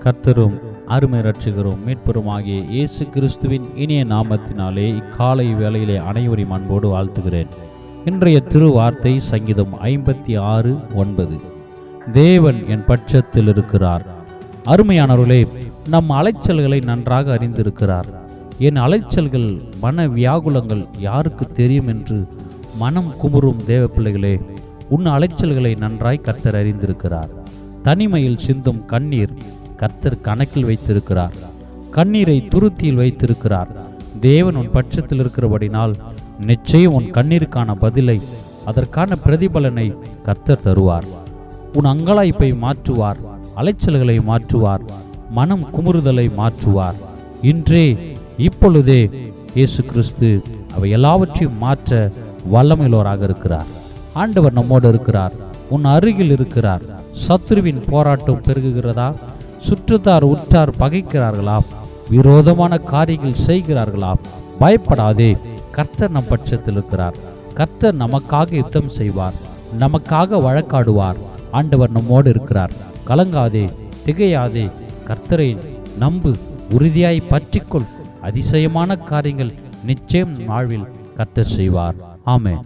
கர்த்தரும் அருமை இரட்சகரும் மீட்பெருமாகிய இயேசு கிறிஸ்துவின் இனிய நாமத்தினாலே இக்காலை வேளையிலே அனைவரையும் அன்போடு வாழ்த்துகிறேன். இன்றைய திருவார்த்தை சங்கீதம் 56:9. தேவன் என் பட்சத்தில் இருக்கிறார். அருமையானவர்களே, நம் அலைச்சல்களை நன்றாக அறிந்திருக்கிறார். என் அலைச்சல்கள், மன வியாகுலங்கள் யாருக்கு தெரியும் என்று மனம் குமுறும் தேவ பிள்ளைகளே, உன் அலைச்சல்களை நன்றாய் கர்த்தர் அறிந்திருக்கிறார். தனிமையில் சிந்தும் கண்ணீர் கர்த்தர் கணக்கில் வைத்திருக்கிறார். கண்ணீரை துருத்தியில் வைத்திருக்கிறார். தேவன் உன் பட்சத்தில் இருக்கிறபடினால் நிச்சயம் உன் கண்ணீருக்கான பதிலை, அதற்கான பிரதிபலனை கர்த்தர் தருவார். உன் அங்கலாய்ப்பை மாற்றுவார், அலைச்சல்களை மாற்றுவார், மனம் குமுறுதலை மாற்றுவார். இன்றே இப்பொழுதே இயேசு கிறிஸ்து அவை எல்லாவற்றையும் மாற்ற வல்லமையுள்ளவராக இருக்கிறார். ஆண்டவர் நம்மோடு இருக்கிறார், உன் அருகில் இருக்கிறார். சத்துருவின் போராட்டம் பெருகுகிறதா? சுற்றத்தார் உற்றார் பகைக்கிறார்களா? விரோதமான காரியங்கள் செய்கிறார்களா? பயப்படாதே, கர்த்தர் நம் பட்சத்தில் இருக்கிறார். கர்த்தர் நமக்காக யுத்தம் செய்வார், நமக்காக வழக்காடுவார். ஆண்டவர் நம்மோடு இருக்கிறார். கலங்காதே, திகையாதே, கர்த்தரை நம்பு, உறுதியாய் பற்றிக்கொள். அதிசயமான காரியங்கள் நிச்சயம் வாழ்வில் கர்த்தர் செய்வார். ஆமென்.